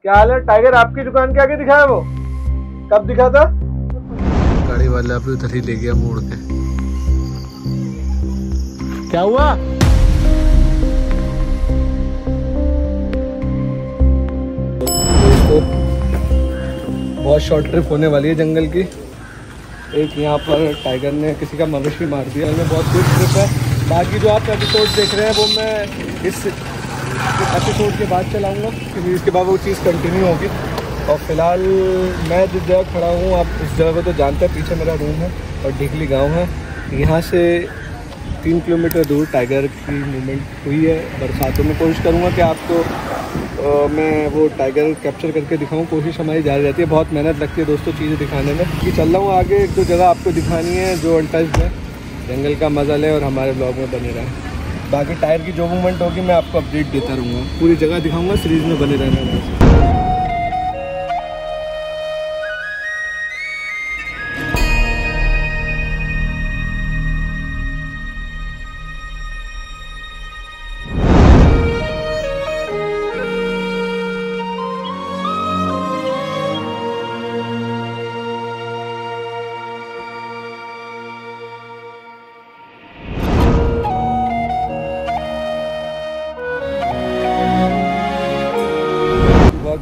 क्या हाल है टाइगर? आपकी दुकान के आगे दिखा है वो? कब दिखा था? गाड़ी वाला अभी उधर ही ले गया मोड़ के। क्या हुआ? दोस्तों बहुत शॉर्ट ट्रिप होने वाली है जंगल की। एक यहाँ पर टाइगर ने किसी का मवेशी मार दिया। मैं बहुत गुड ट्रिप है। बाकी जो आप एपिसोड देख रहे हैं वो मैं इस एपिसोड के बाद चलाऊँगा, क्योंकि इसके बाद वो चीज़ कंटिन्यू होगी। और फिलहाल मैं जिस जगह खड़ा हूँ, आप उस जगह को तो जानते हैं, पीछे मेरा रूम है और ढिकली गांव है। यहाँ से 3 किलोमीटर दूर टाइगर की मूवमेंट हुई है बरसातों में। कोशिश करूँगा कि आपको मैं वो टाइगर कैप्चर करके दिखाऊँ। कोशिश हमारी जारी रहती है, बहुत मेहनत लगती है दोस्तों चीज़ें दिखाने में। कि चल रहा हूँ आगे, 1-2 जगह आपको दिखानी है जो अनटच्ड है। जंगल का मजा लें और हमारे ब्लॉग में बने रहें। बाकी टायर की जो मूवमेंट होगी मैं आपको अपडेट देता रहूँगा, पूरी जगह दिखाऊँगा। सीरीज़ में बने रहना।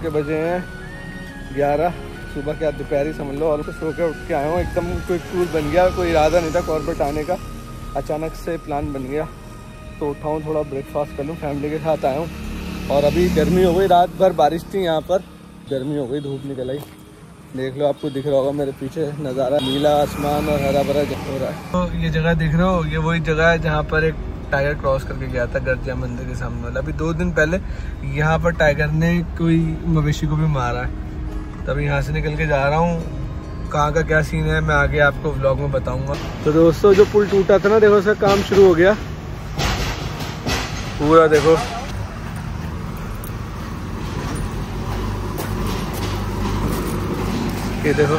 के बजे हैं 11 सुबह के, दोपहरी समझ लो। और सो के उठ के आया हूँ, एकदम क्विक टूर बन गया। कोई इरादा नहीं था कॉर्बेट आने का, अचानक से प्लान बन गया। तो उठाऊँ थोड़ा ब्रेकफास्ट कर लूँ, फैमिली के साथ आया हूँ। और अभी गर्मी हो गई, रात भर बारिश थी यहाँ पर, गर्मी हो गई, धूप निकल आई। देख लो, आपको दिख रहा होगा मेरे पीछे नज़ारा, नीला आसमान और हरा भरा हो रहा है। तो ये जगह दिख रहे हो, ये वही जगह है जहाँ पर एक टाइगर क्रॉस करके गया था गर्जिया मंदिर के सामने वाला। अभी 2 दिन पहले यहाँ पर टाइगर ने कोई मवेशी को भी मारा है। तभी यहाँ से निकल के जा रहा हूँ। कहाँ का क्या सीन है मैं आगे आपको व्लॉग में बताऊंगा। तो दोस्तों जो पुल टूटा था ना, देखो उसका काम शुरू हो गया पूरा। देखो ये देखो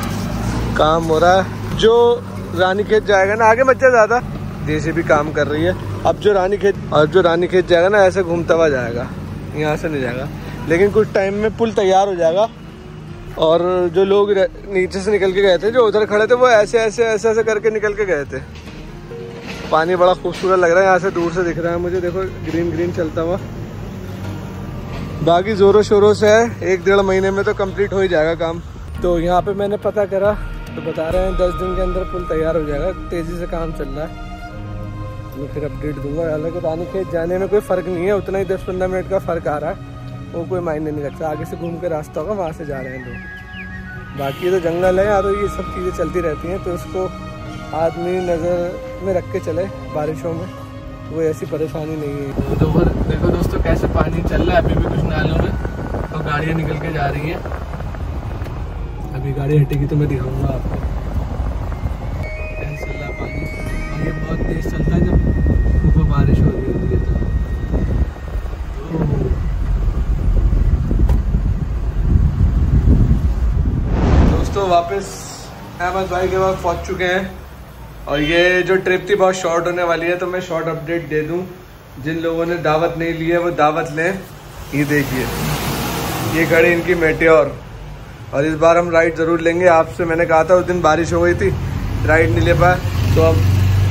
काम हो रहा है। जो रानीखेत जाएगा ना, आगे मत जा ज़्यादा, जेसीबी काम कर रही है। अब जो रानीखेत जाएगा ना, ऐसे घूमता हुआ जाएगा, यहाँ से नहीं जाएगा। लेकिन कुछ टाइम में पुल तैयार हो जाएगा। और जो लोग नीचे से निकल के गए थे, जो उधर खड़े थे, वो ऐसे ऐसे ऐसे ऐसे करके निकल के गए थे। पानी बड़ा खूबसूरत लग रहा है, यहाँ से दूर से दिख रहा है मुझे। देखो ग्रीन ग्रीन चलता हुआ। बाकी जोरों शोरों से है, 1-1.5 महीने में तो कंप्लीट हो ही जाएगा काम। तो यहाँ पे मैंने पता करा तो बता रहे हैं 10 दिन के अंदर पुल तैयार हो जाएगा। तेज़ी से काम चल रहा है, मैं फिर अपडेट दूंगा। हालांकि रानीखेत जाने में कोई फ़र्क नहीं है, उतना ही 10-15 मिनट का फ़र्क आ रहा है, वो कोई मायने नहीं रखता। आगे से घूम के रास्ता होगा, वहाँ से जा रहे हैं लोग। बाकी ये तो जंगल है यार, तो ये सब चीज़ें चलती रहती हैं, तो उसको आदमी नज़र में रख के चले। बारिशों में कोई ऐसी परेशानी नहीं है। तो देखो दोस्तों कैसे पानी चल रहा है अभी भी कुछ नालों में, तो गाड़ियाँ निकल के जा रही हैं। अभी गाड़ी हटेगी तो मैं दिखाऊंगा आपको कैसे चल रहा है पानी। और ये बहुत तेज चलता है जब ऊपर बारिश हो रही होती है तो। दोस्तों वापस अहमद भाई के पास पहुंच चुके हैं। और ये जो ट्रिप थी बहुत शॉर्ट होने वाली है, तो मैं शॉर्ट अपडेट दे दूं। जिन लोगों ने दावत नहीं ली है वो दावत लें। ये देखिए, ये गाड़ी इनकी मेटियोर। और इस बार हम राइड ज़रूर लेंगे। आपसे मैंने कहा था, उस दिन बारिश हो गई थी, राइड नहीं ले पाए, तो अब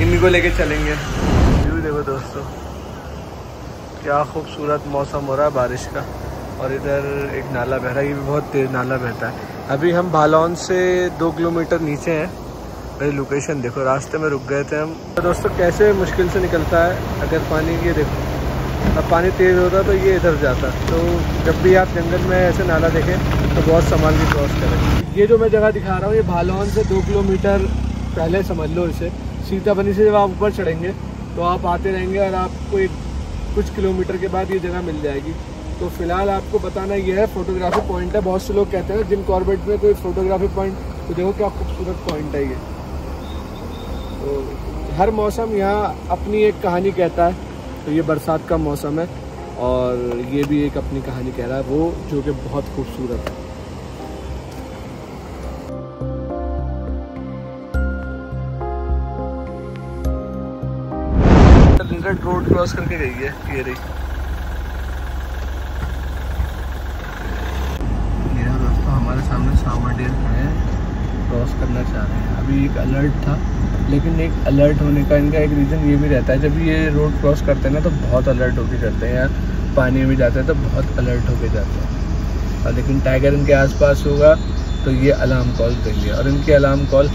इन्हीं को लेके चलेंगे। व्यू देखो दोस्तों, क्या खूबसूरत मौसम हो रहा है बारिश का। और इधर एक नाला बह रहा है, ये भी बहुत तेज़ नाला बहता है। अभी हम भालौन से 2 किलोमीटर नीचे हैं। मेरी लोकेशन देखो, रास्ते में रुक गए थे हम। तो दोस्तों कैसे मुश्किल से निकलता है अगर पानी, ये देखो अब पानी तेज़ होता तो ये इधर जाता। तो जब भी आप जंगल में ऐसे नाला देखें तो बहुत संभाल के क्रॉस करें। ये जो मैं जगह दिखा रहा हूँ, ये भालौन से 2 किलोमीटर पहले समझ लो इसे। सीताबनी से जब आप ऊपर चढ़ेंगे तो आप आते रहेंगे और आपको कुछ किलोमीटर के बाद ये जगह मिल जाएगी। तो फिलहाल आपको बताना ये है, फोटोग्राफी पॉइंट है। बहुत से लोग कहते हैं जिम कॉर्बेट में कोई फोटोग्राफी पॉइंट, तो देखो क्या खूबसूरत पॉइंट है ये। तो हर मौसम यहाँ अपनी एक कहानी कहता है। तो ये बरसात का मौसम है और ये भी एक अपनी कहानी कह रहा है, वो जो कि बहुत खूबसूरत है। रोड क्रॉस करके गई है ये रही। सामने सामा डेयर खड़े हैं, क्रॉस करना चाह रहे हैं। अभी एक अलर्ट था, लेकिन एक अलर्ट होने का इनका एक रीज़न ये भी रहता है, जब ये रोड क्रॉस करते हैं ना तो बहुत अलर्ट होके जाते हैं यार, पानी में जाते हैं तो बहुत अलर्ट होके जाते हैं। और लेकिन टाइगर इनके आसपास होगा तो ये अलार्म कॉल देंगे, और इनकी अलार्म कॉल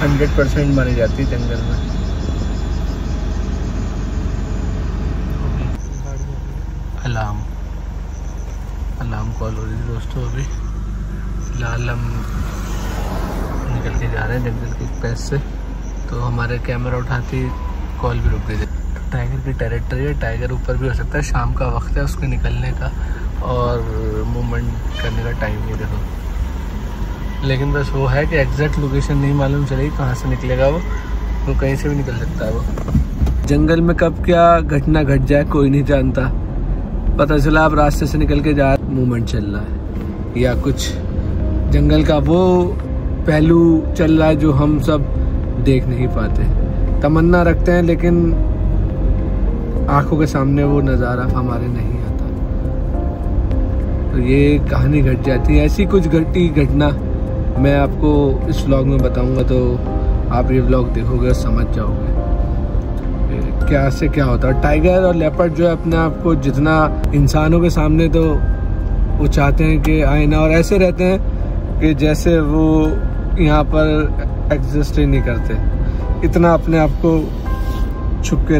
100% मानी जाती है जंगल में। अलार्म कॉल हो रही है दोस्तों। अभी फिलहाल हम निकल के जा रहे हैं जंगल के पैस से, तो हमारे कैमरा उठाती कॉल भी रुक गई। टाइगर की टेरिटरी है, टाइगर ऊपर भी हो सकता है, शाम का वक्त है उसके निकलने का और मूवमेंट करने का टाइम नहीं देखो। लेकिन बस वो है कि एग्जैक्ट लोकेशन नहीं मालूम चलेगी कहाँ से निकलेगा वो कहीं से भी निकल सकता है वो। जंगल में कब क्या घटना घट जाए कोई नहीं जानता। पता चला आप रास्ते से निकल के जा, मूवमेंट चल रहा है या कुछ जंगल का वो पहलू चल रहा है जो हम सब देख नहीं पाते। तमन्ना रखते हैं लेकिन आंखों के सामने वो नज़ारा हमारे नहीं आता, तो ये कहानी घट जाती है। ऐसी कुछ घटना मैं आपको इस व्लॉग में बताऊंगा, तो आप ये व्लॉग देखोगे और समझ जाओगे क्या से क्या होता है। टाइगर और लेपर्ड जो है अपने आप को जितना इंसानों के सामने तो वो चाहते हैं कि आए ना, और ऐसे रहते हैं कि जैसे वो यहाँ पर एग्जिस्ट ही नहीं करते, इतना अपने आप को छुप के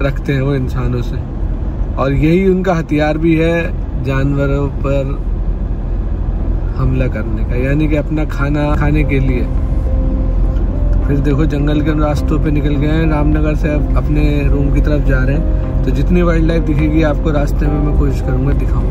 रखते हैं वो इंसानों से। और यही उनका हथियार भी है जानवरों पर हमला करने का, यानी कि अपना खाना खाने के लिए। फिर देखो जंगल के रास्तों पे निकल गए हैं, रामनगर से अपने रूम की तरफ जा रहे हैं, तो जितनी वाइल्ड लाइफ दिखेगी आपको रास्ते में मैं कोशिश करूंगा दिखाऊं।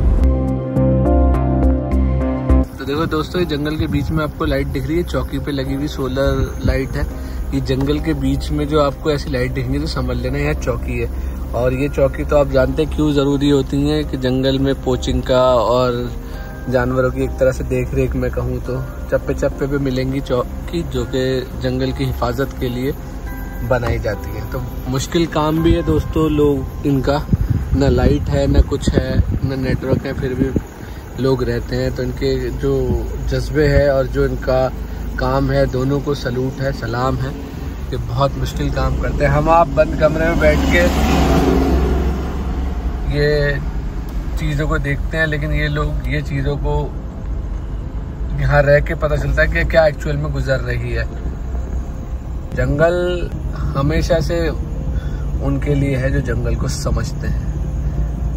तो देखो दोस्तों, ये जंगल के बीच में आपको लाइट दिख रही है, चौकी पे लगी हुई सोलर लाइट है। ये जंगल के बीच में जो आपको ऐसी लाइट दिखेंगी तो समझ लेना यह चौकी है। और ये चौकी तो आप जानते हैं क्यों ज़रूरी होती है, कि जंगल में पोचिंग का और जानवरों की एक तरह से देख रेख में कहूँ तो चप्पे चप्पे पे मिलेंगी चौकी, जो कि जंगल की हिफाजत के लिए बनाई जाती है। तो मुश्किल काम भी है दोस्तों, लोग इनका न लाइट है न कुछ है न नेटवर्क है, फिर भी लोग रहते हैं। तो इनके जो जज्बे है और जो इनका काम है, दोनों को सलूट है, सलाम है, कि बहुत मुश्किल काम करते हैं। हम आप बंद कमरे में बैठ के ये चीज़ों को देखते हैं, लेकिन ये लोग ये चीज़ों को यहाँ रह के पता चलता है कि क्या एक्चुअल में गुजर रही है। जंगल हमेशा से उनके लिए है जो जंगल को समझते हैं।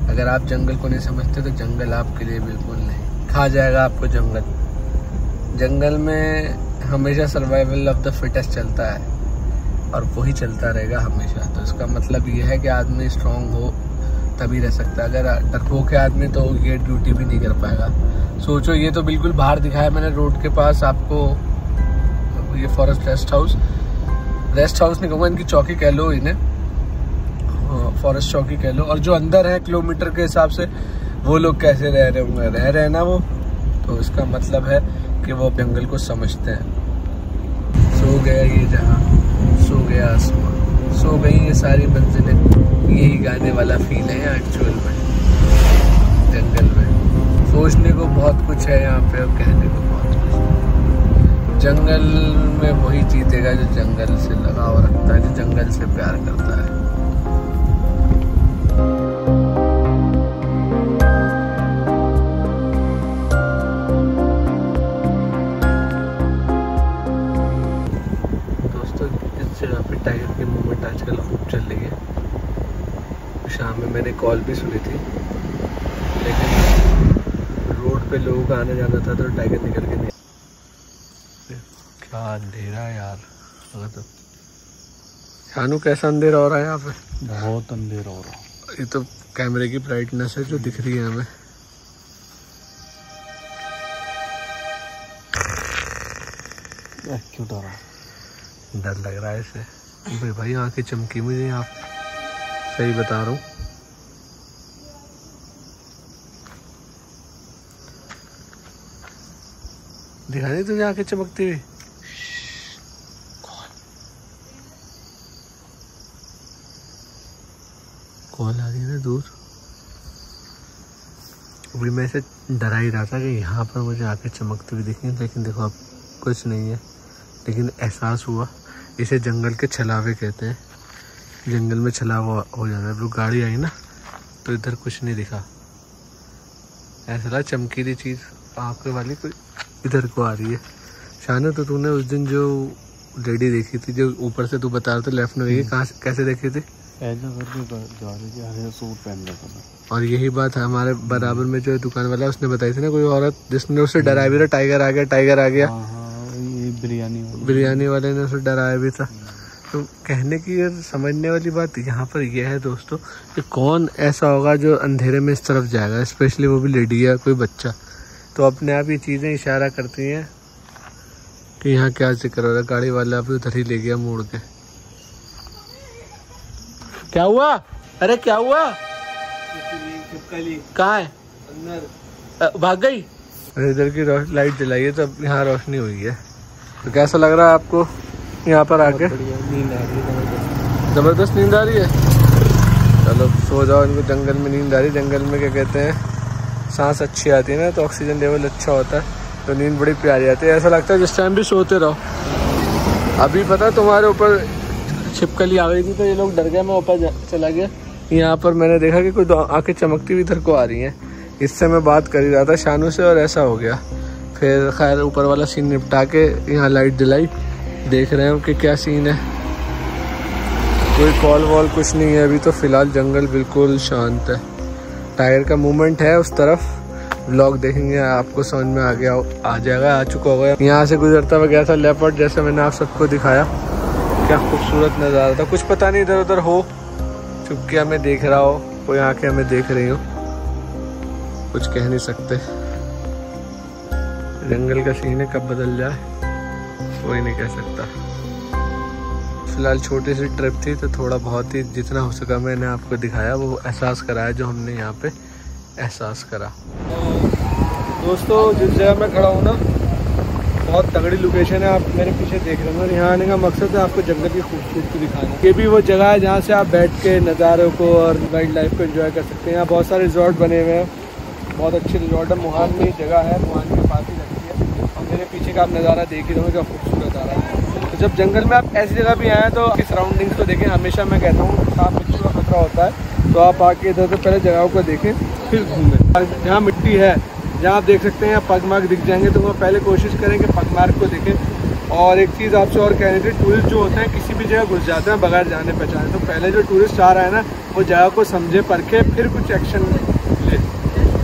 अगर आप जंगल को नहीं समझते तो जंगल आपके लिए बिल्कुल नहीं, खा जाएगा आपको जंगल। जंगल में हमेशा सर्वाइवल ऑफ द फिटेस्ट चलता है और वही चलता रहेगा हमेशा। तो इसका मतलब ये है कि आदमी स्ट्रांग हो तभी रह सकता है। अगर डरपोक है आदमी तो ये ड्यूटी भी नहीं कर पाएगा। सोचो, ये तो बिल्कुल बाहर दिखाया मैंने रोड के पास आपको, ये फॉरेस्ट रेस्ट हाउस नहीं कहूँगा, इनकी चौकी कह लो, इन्हें फॉरेस्ट चौकी कह लो। और जो अंदर है किलोमीटर के हिसाब से वो लोग कैसे रह रहे होंगे, रह रहे हैं ना वो, तो इसका मतलब है कि वो जंगल को समझते हैं। सो गया ये जहाँ, सो गया आसमां, सो गई ये सारी मंजिलें, यही गाने वाला फील है एक्चुअल में जंगल में। सोचने को बहुत कुछ है यहाँ पे और कहने को बहुत कुछ। जंगल में वही जीतेगा जो जंगल से लगाव रखता है, जो जंगल से प्यार करता है। दोस्तों, इस जगह पे टाइगर की मूवमेंट आजकल खूब चल रही है। शाम में मैंने कॉल भी सुनी थी, लेकिन रोड पे लोगों का आने जाना था तो टाइगर निकल के नहीं। क्या अंधेरा है यार, तो शानू कैसा अंधेरा हो रहा है यहाँ पे? बहुत अंधेरा हो रहा है। ये तो कैमरे की ब्राइटनेस है जो दिख रही है हमें। क्यों डरा? डर लग रहा है इसे भाई, आंखें चमकी मुझे, आप सही बता रहा हूँ। दिखा नहीं तुझे आंखें चमकती हुई? कॉल आ रही है ना दूर। अभी मैं इसे डरा ही रहा था कि यहाँ पर मुझे आके चमकती हुई दिखी, लेकिन देखो अब कुछ नहीं है। लेकिन एहसास हुआ, इसे जंगल के छलावे कहते हैं। जंगल में छलावा हो जाता है। वो गाड़ी आई ना तो इधर कुछ नहीं दिखा, ऐसा लगा चमकीली चीज़ आँखें वाली कोई इधर को आ रही है। शानू तो तूने उस दिन जो लेडी देखी थी जो ऊपर से तू बता रहा था लेफ्ट में, ये कहाँ कैसे देखी थी? ऐसा करके जा रही थी, हरे सूट पहन रखा था। और यही बात हमारे बराबर में जो दुकान वाला उसने बताई थी ना, कोई औरत जिसने उसे डराया भी था, टाइगर आ गया टाइगर आ गया। ये बिरयानी वाले ने उसे डराया भी था। तो कहने की समझने वाली बात यहाँ पर यह है दोस्तों कि कौन ऐसा होगा जो अंधेरे में इस तरफ जाएगा, स्पेशली वो भी लेडी या कोई बच्चा। तो अपने आप ये चीज़ें इशारा करती हैं कि यहाँ क्या जिक्र हो रहा है। गाड़ी वाला अभी उधर ही ले गया मोड़ के। क्या हुआ? अरे क्या हुआ? कहाँ है? अंदर भाग गई। अरे इधर की लाइट जलाई है तो यहाँ रोशनी हुई है। तो कैसा लग रहा है आपको यहाँ पर आके? नींद आ रही है, जबरदस्त नींद आ रही है। चलो सो जाओ, इनको जंगल में नींद आ रही है। जंगल में क्या कहते हैं, सांस अच्छी आती है ना, तो ऑक्सीजन लेवल अच्छा होता है, तो नींद बड़ी प्यारी आती है। ऐसा लगता है जिस टाइम भी सोते रहो। अभी पता है तुम्हारे ऊपर छिपकली आ गई थी तो ये लोग डर गए, मैं ऊपर चला गया। यहाँ पर मैंने देखा कि कोई आंखें चमकती हुई इधर को आ रही हैं। इससे मैं बात कर ही रहा था शानू से और ऐसा हो गया। फिर खैर ऊपर वाला सीन निपटा के यहाँ लाइट जलाई, देख रहे हैं कि क्या सीन है। कोई कॉल वॉल कुछ नहीं है अभी तो फिलहाल। जंगल बिल्कुल शांत है। टाइगर का मूवमेंट है उस तरफ, व्लॉग देखेंगे आपको समझ में आ जाएगा, आ चुका होगा। यहाँ से गुजरता हुआ गया था लेपर्ड, जैसे मैंने आप सबको दिखाया। क्या खूबसूरत नज़ारा था। कुछ पता नहीं इधर उधर हो, चुपके हमें देख रहा हो, कोई आंखें हमें देख रही हो, कुछ कह नहीं सकते। जंगल का सीन है, कब बदल जाए कोई नहीं कह सकता। फिलहाल छोटी सी ट्रिप थी तो थोड़ा बहुत ही जितना हो सका मैंने आपको दिखाया, वो एहसास कराया जो हमने यहाँ पे एहसास करा। दोस्तों जिस जगह मैं खड़ा हूँ ना, बहुत तगड़ी लोकेशन है। आप मेरे पीछे देख रहे हो। यहाँ आने का मकसद है आपको जंगल की खूबसूरती दिखाना। ये भी वो जगह है जहाँ से आप बैठ के नज़ारों को और वाइल्ड लाइफ को एंजॉय कर सकते हैं। यहाँ बहुत सारे रिजॉर्ट बने हुए हैं, बहुत अच्छे रिजॉर्ट है। मुहान में जगह है, मुहान के पास ही लगती है। और मेरे पीछे का आप नज़ारा देख ही रहे हो, क्या खूबसूरत आ रहा है। तो जब जंगल में आप ऐसी जगह भी आए तो आपकी सराउंडिंग्स को देखें। हमेशा मैं कहता हूँ सांप बिच्छू का खतरा होता है, तो आप आके इधर से पहले जगहों को देखें फिर घूमें। जहाँ मिट्टी है, जहाँ आप देख सकते हैं पग मार्क दिख जाएंगे, तो वह पहले कोशिश करें कि पग मार्क को देखें। और एक चीज़ आपसे और कहनी थी, टूरिस्ट जो होते हैं किसी भी जगह घुस जाते हैं बगैर जाने पहचाने। तो पहले जो टूरिस्ट आ रहा है ना, वो जगह को समझे परखे फिर कुछ एक्शन ले।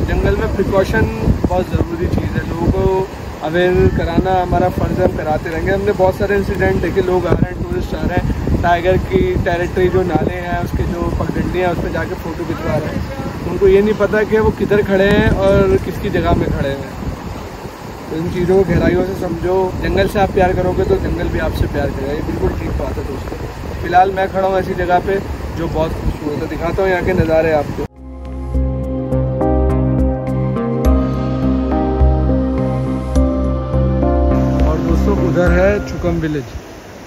जंगल में प्रिकॉशन बहुत ज़रूरी चीज़ है। लोगों को अवेयर कराना हमारा फ़र्ज़ है, हम कराते रहेंगे। हमने बहुत सारे इंसिडेंट देखे, लोग आ रहे हैं, टूरिस्ट आ रहे हैं, टाइगर की टेरिटरी जो नाले हैं उसके जो पगडंडियाँ हैं उस पर जाके फ़ोटो खिंचवा रहे हैं। उनको ये नहीं पता कि वो किधर खड़े हैं और किसकी जगह में खड़े हैं। तो इन चीज़ों को गहराइयों से समझो। जंगल से आप प्यार करोगे तो जंगल भी आपसे प्यार करेगा। ये बिल्कुल ठीक बात है दोस्तों। फिलहाल मैं खड़ा हूँ ऐसी जगह पे जो बहुत खूबसूरत है। दिखाता हूँ यहाँ के नज़ारे आपको। और दोस्तों उधर है चुकम विलेज।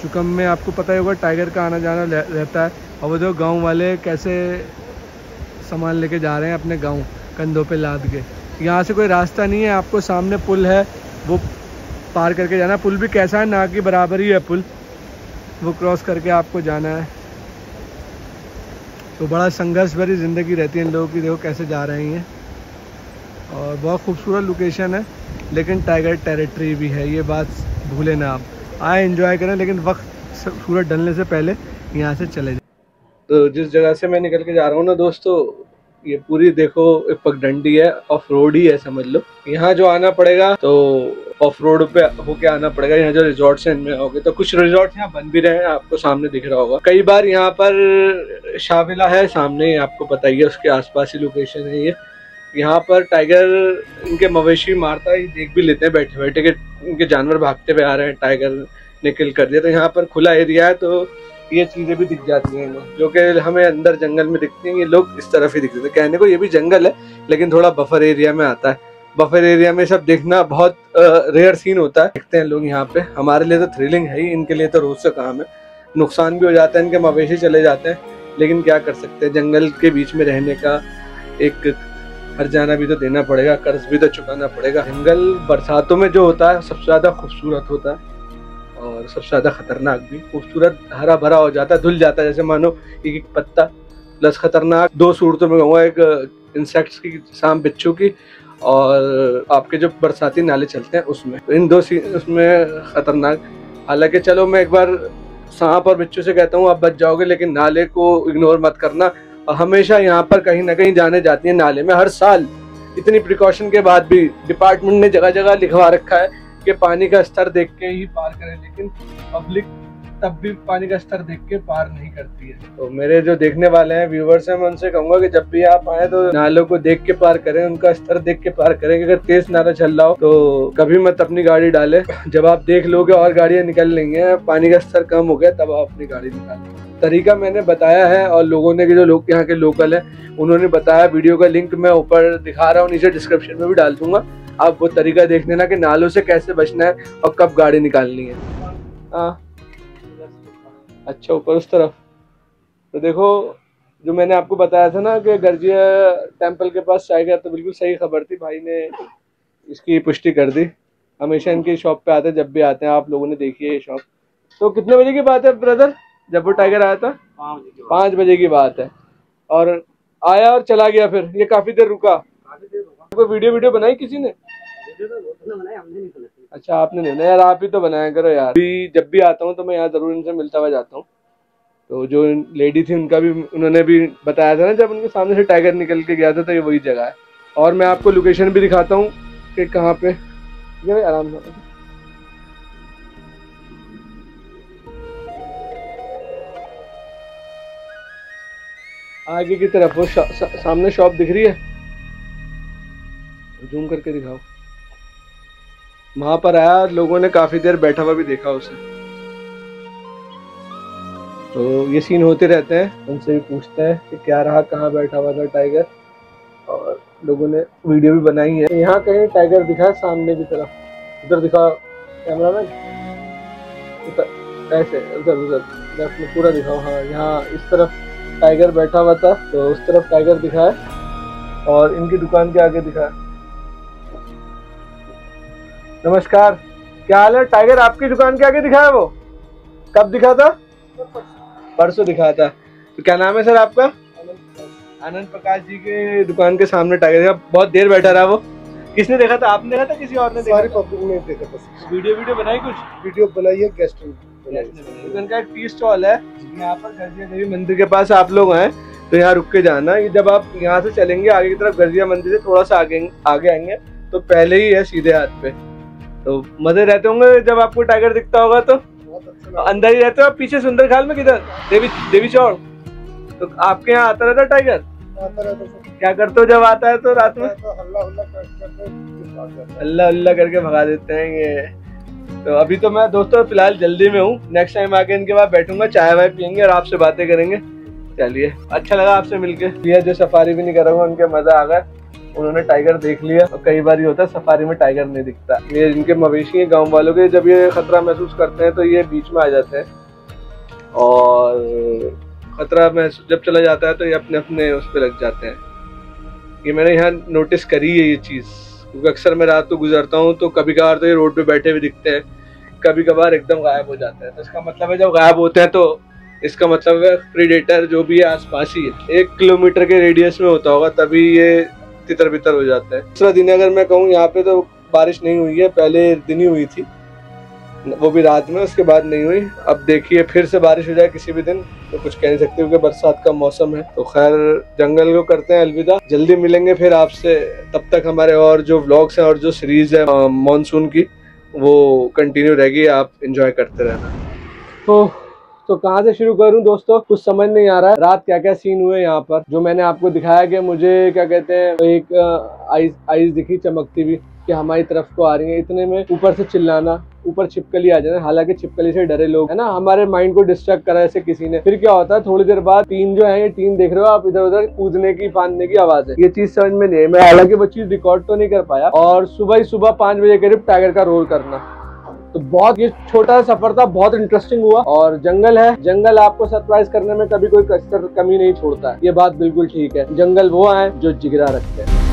चुकम में आपको पता ही होगा टाइगर का आना जाना रहता है। और वो जो गाँव वाले कैसे सामान लेके जा रहे हैं अपने गांव कंधों पे लाद के। यहाँ से कोई रास्ता नहीं है, आपको सामने पुल है, वो पार करके जाना। पुल भी कैसा है, ना कि बराबर ही है पुल, वो क्रॉस करके आपको जाना है। तो बड़ा संघर्ष भरी ज़िंदगी रहती है इन लोगों की। देखो कैसे जा रहे हैं। और बहुत खूबसूरत लोकेशन है, लेकिन टाइगर टेरिटरी भी है, ये बात भूलें ना आप। आए एंजॉय करें, लेकिन वक्त सूरज ढलने से पहले यहाँ से चले जाए। तो जिस जगह से मैं निकल के जा रहा हूँ ना दोस्तों, ये पूरी देखो एक पगडंडी है, ऑफ रोड ही है समझ लो। यहाँ जो आना पड़ेगा तो ऑफ रोड पे होके आना पड़ेगा। यहाँ जो रिजॉर्ट्स हैं इनमें होगे, तो कुछ रिजॉर्ट्स यहाँ बन भी रहे हैं, आपको सामने दिख रहा होगा। कई बार यहाँ पर शाहविला है सामने, आपको पता ही है, उसके आसपास ही लोकेशन है ये। यहाँ पर टाइगर इनके मवेशी मारता है, देख भी लेते हैं बैठे बैठे कि इनके जानवर भागते हुए आ रहे हैं, टाइगर ने किल कर दिया। तो यहाँ पर खुला एरिया है तो ये चीज़ें भी दिख जाती हैं इन्हें, जो कि हमें अंदर जंगल में दिखती हैं। ये लोग इस तरफ ही दिखते थे। कहने को ये भी जंगल है, लेकिन थोड़ा बफर एरिया में आता है। बफर एरिया में सब देखना बहुत रेयर सीन होता है। देखते हैं लोग यहाँ पे। हमारे लिए तो थ्रिलिंग है ही, इनके लिए तो रोज से काम है। नुकसान भी हो जाता है, इनके मवेशी चले जाते हैं, लेकिन क्या कर सकते हैं। जंगल के बीच में रहने का एक हर जाना भी तो देना पड़ेगा, कर्ज भी तो चुकाना पड़ेगा। जंगल बरसातों में जो होता है सबसे ज्यादा खूबसूरत होता है और सबसे ज्यादा खतरनाक भी। खूबसूरत हरा भरा हो जाता है, धुल जाता है जैसे मानो एक एक पत्ता। प्लस खतरनाक दो सूरतों में कहूँगा, एक इंसेक्ट्स की, सांप बिच्छू की, और आपके जो बरसाती नाले चलते हैं उसमें। तो इन दो उसमें खतरनाक। हालांकि चलो मैं एक बार सांप और बिच्छू से कहता हूँ आप बच जाओगे, लेकिन नाले को इग्नोर मत करना। और हमेशा यहाँ पर कहीं ना कहीं जाने जाती है नाले में हर साल। इतनी प्रिकॉशन के बाद भी डिपार्टमेंट ने जगह जगह लिखवा रखा है कि पानी का स्तर देख के ही पार करें, लेकिन पब्लिक तब भी पानी का स्तर देख के पार नहीं करती है। तो मेरे जो देखने वाले हैं व्यूवर्स हैं, मैं उनसे कहूंगा कि जब भी आप आए तो नालों को देख के पार करें, उनका स्तर देख के पार करें। अगर तेज नाला चल रहा हो तो कभी मत अपनी गाड़ी डाले। जब आप देख लोगे और गाड़ियां निकल रही हैं, पानी का स्तर कम हो गया, तब आप अपनी गाड़ी निकालें। तरीका मैंने बताया है और लोगों ने, जो लोग यहाँ के लोकल हैं उन्होंने बताया। वीडियो का लिंक मैं ऊपर दिखा रहा हूँ, नीचे डिस्क्रिप्शन में भी डाल दूंगा। आप वो तरीका देख लेना कि नालों से कैसे बचना है और कब गाड़ी निकालनी है। हाँ अच्छा, ऊपर उस तरफ। तो देखो, जो मैंने आपको बताया था ना कि गर्जिया टेम्पल के पास टाइगर, तो बिल्कुल सही खबर थी। भाई ने इसकी पुष्टि कर दी। हमेशा इनकी शॉप पे आते हैं, जब भी आते हैं। आप लोगों ने देखी है ये शॉप। तो कितने बजे की बात है ब्रदर जब वो टाइगर आया था? 5 बजे की बात है। और आया और चला गया, फिर ये काफी देर रुका। कोई वीडियो बनाई किसी ने? अच्छा, आपने नहीं बनाया यार, आप ही तो बनाया करो यार। जब भी आता हूँ तो मैं यहाँ जरूर इनसे मिलता हुआ जाता हूँ। तो जो लेडी थी उनका भी, उन्होंने भी बताया था ना, जब उनके सामने से टाइगर निकल के गया था, तो ये वही जगह है। और मैं आपको लोकेशन भी दिखाता हूँ कि कहाँ पे। ये आराम से आगे की तरफ वो सामने शॉप दिख रही है, जूम करके दिखाओ। वहां पर आया, लोगों ने काफी देर बैठा हुआ भी देखा उसे। तो ये सीन होते रहते हैं, उनसे भी पूछते हैं कि क्या रहा, कहाँ बैठा हुआ था टाइगर। और लोगों ने वीडियो भी बनाई है। यहाँ कहीं टाइगर दिखा है सामने की तरफ, उधर दिखा कैमरामैन, ऐसे उधर लेफ्ट में पूरा दिखाओ। हाँ, यहाँ इस तरफ टाइगर बैठा हुआ था, तो उस तरफ टाइगर दिखा है और इनकी दुकान के आगे दिखा है। नमस्कार, क्या हाल है? टाइगर आपकी दुकान के आगे दिखा है? वो कब दिखा था? परसों दिखा था। तो क्या नाम है सर आपका? आनंद प्रकाश जी के दुकान के सामने टाइगर दिखा। बहुत देर बैठा रहा वो। किसने देखा था? आपने देखा था, किसी और ने देखा? सारी पब्लिक ने देखा था। वीडियो बनाई, कुछ वीडियो बनाई है। गेस्ट उनका एक टी स्टॉल है यहाँ पर गर्जिया देवी मंदिर के पास। आप लोग आए तो यहाँ रुक के जाना। ये जब आप यहाँ से चलेंगे आगे की तरफ, गर्जिया मंदिर से थोड़ा सा आगे आएंगे तो पहले ही है सीधे हाथ पे। तो मजे रहते होंगे जब आपको टाइगर दिखता होगा तो। अंदर ही रहते हो आप? पीछे सुंदरखाल में किधर? देवी चौड़। तो आपके यहाँ आता रहता टाइगर? क्या करते हो जब आता है तो रात में? अल्लाह अल्लाह करके भगा देते हैं ये। तो अभी तो मैं दोस्तों फिलहाल जल्दी में हूँ। नेक्स्ट टाइम आके इनके बाद बैठूंगा, चाय वाय पियेंगे और आपसे बातें करेंगे। चलिए, अच्छा लगा आपसे मिलके। ये जो सफारी भी नहीं करूंगा, उनके मजा आ गया। उन्होंने टाइगर देख लिया। और कई बार ये होता है सफारी में टाइगर नहीं दिखता। ये इनके मवेशी हैं गाँव वालों के, जब ये खतरा महसूस करते हैं तो ये बीच में आ जाते हैं। और खतरा महसूस जब चला जाता है तो ये अपने अपने उस पर लग जाते हैं। ये मैंने यहाँ नोटिस करी है ये चीज़, क्योंकि अक्सर मैं रात को गुजरता हूँ तो कभी कभार तो ये रोड पे बैठे हुए दिखते हैं, कभी कभार एकदम गायब हो जाते हैं। तो इसका मतलब है जब गायब होते हैं तो इसका मतलब है प्रीडेटर जो भी है आसपास ही है, 1 किलोमीटर के रेडियस में होता होगा, तभी ये तितर बितर हो जाता है। दूसरा दिन अगर मैं कहूँ यहाँ पे तो बारिश नहीं हुई है, पहले दिन ही हुई थी, वो भी रात में, उसके बाद नहीं हुई। अब देखिए फिर से बारिश हो जाए किसी भी दिन तो कुछ कह नहीं सकते, क्योंकि बरसात का मौसम है। तो खैर जंगल को करते हैं अलविदा, जल्दी मिलेंगे फिर आपसे। तब तक हमारे और जो व्लॉग्स हैं और जो सीरीज है मॉनसून की, वो कंटिन्यू रहेगी, आप एंजॉय करते रहना। तो कहाँ से शुरू करूं दोस्तों, कुछ समझ नहीं आ रहा है। रात क्या क्या सीन हुए यहाँ पर, जो मैंने आपको दिखाया कि मुझे क्या कहते हैं, एक आइस दिखी चमकती हुई कि हमारी तरफ को आ रही है। इतने में ऊपर से चिल्लाना, ऊपर छिपकली आ जाना। हालांकि छिपकली से डरे लोग है ना, हमारे माइंड को डिस्ट्रैक्ट करा ऐसे किसी ने। फिर क्या होता है, थोड़ी देर बाद टीन जो है, ये टीन देख रहे हो आप, इधर उधर कूदने की फांदने की आवाज है। ये चीज समझ में नहीं है। मैं हालांकि वो चीज रिकॉर्ड तो नहीं कर पाया। और सुबह ही सुबह 5 बजे करीब टाइगर का रोल करना, तो बहुत ये छोटा सफर था, बहुत इंटरेस्टिंग हुआ। और जंगल है, जंगल आपको सरप्राइज करने में कभी कोई कसर कमी नहीं छोड़ता है, ये बात बिल्कुल ठीक है। जंगल वो है जो जिगरा रखते हैं।